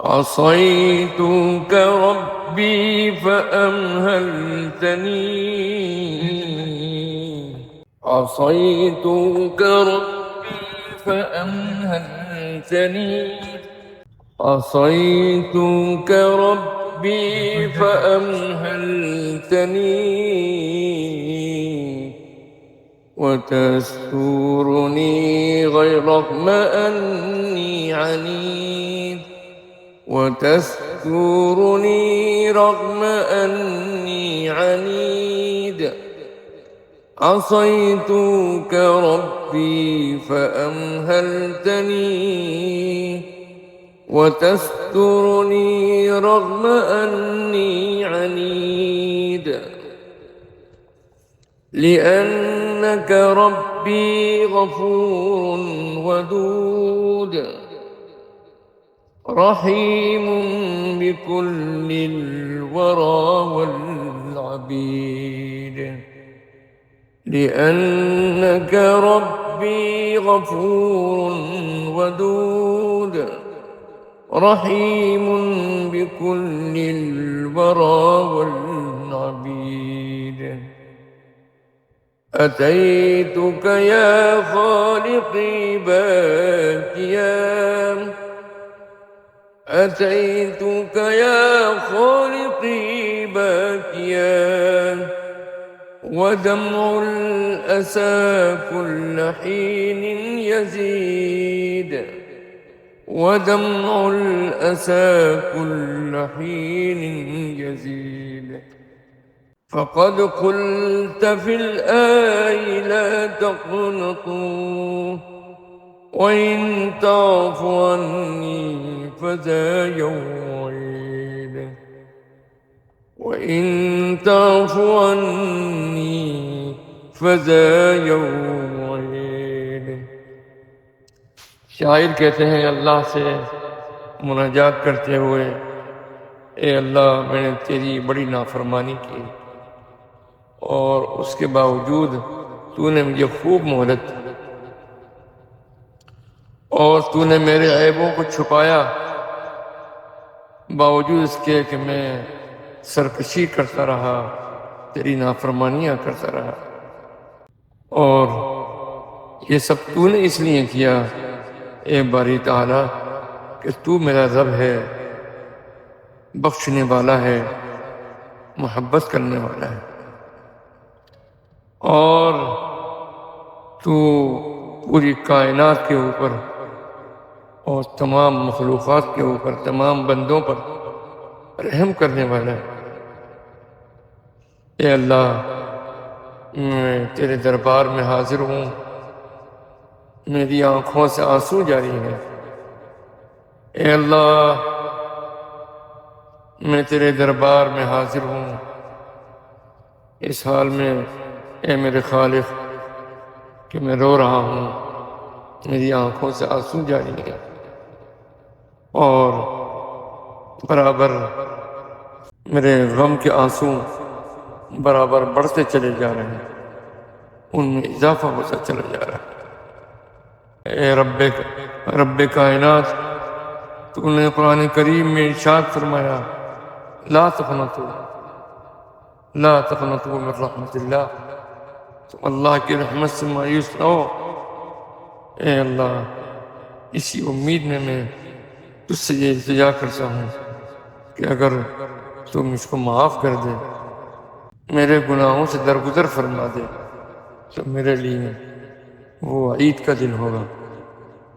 عصيتك ربي فأمهلتني، عصيتك ربي فأمهلتني، عصيتك ربي فأمهلتني، وتستورني غير رغم أني عنيد، وتستورني رغم أني عنيد. عصيتك ربي فأمهلتني، وتسترني رغم أني عنيد، لأنك ربي غفور ودود، رحيم بكل الورى والعبيد. لأنك ربي غفور ودود، رحيم بكل الورى والعبيد. أتيتك يا خالقي باكيا، أتيتك يا خالقي باكيا، ودمع الأسى كل حين يزيد، ودمع الأسى كل حين يزيد. فقد قلت في الآي لا تقنطوا، وإن تعف عني فذا يوعيد، وإن تعف عني فذا يوعيد. شاعر کہتے ہیں اللہ سے مناجات کرتے ہوئے، اے اللہ میں نے تیری بڑی نافرمانی کی، اور اس کے باوجود تو نے مجھے خوب مہلت دی، اور تو نے میرے عیبوں کو چھپایا، باوجود اس کے کہ میں سرکشی کرتا رہا، تیری نافرمانیاں کرتا رہا، اور یہ سب تو نے اس لیے کیا اے باری تعالیٰ کہ تو میرا رب ہے، بخشنے والا ہے، محبت کرنے والا ہے، اور تو پوری کائنات کے اوپر اور تمام مخلوقات کے اوپر، تمام بندوں پر رحم کرنے والا ہے۔ اے اللہ میں تیرے دربار میں حاضر ہوں، میری آنکھوں سے آنسو جاری ہیں۔ اے اللہ میں تیرے دربار میں حاضر ہوں اس حال میں، اے میرے خالق کہ میں رو رہا ہوں، میری آنکھوں سے آنسو جاری ہیں، اور برابر میرے غم کے آنسو برابر بڑھتے چلے جا رہے ہیں، ان میں اضافہ ہوتا چلا جا رہا ہے۔ اے رب کائنات، تو نے قرآن کریم میں ارشاد فرمایا، لا تقنطوا من رحمت اللہ، تم اللہ کی رحمت سے مایوس نہ ہو۔ اے اللہ اسی امید میں تجھ سے یہ التجا کرتا ہوں کہ اگر تو مجھ کو معاف کر دے، میرے گناہوں سے درگزر فرما دے، تو میرے لیے وہ عید کا دن ہوگا۔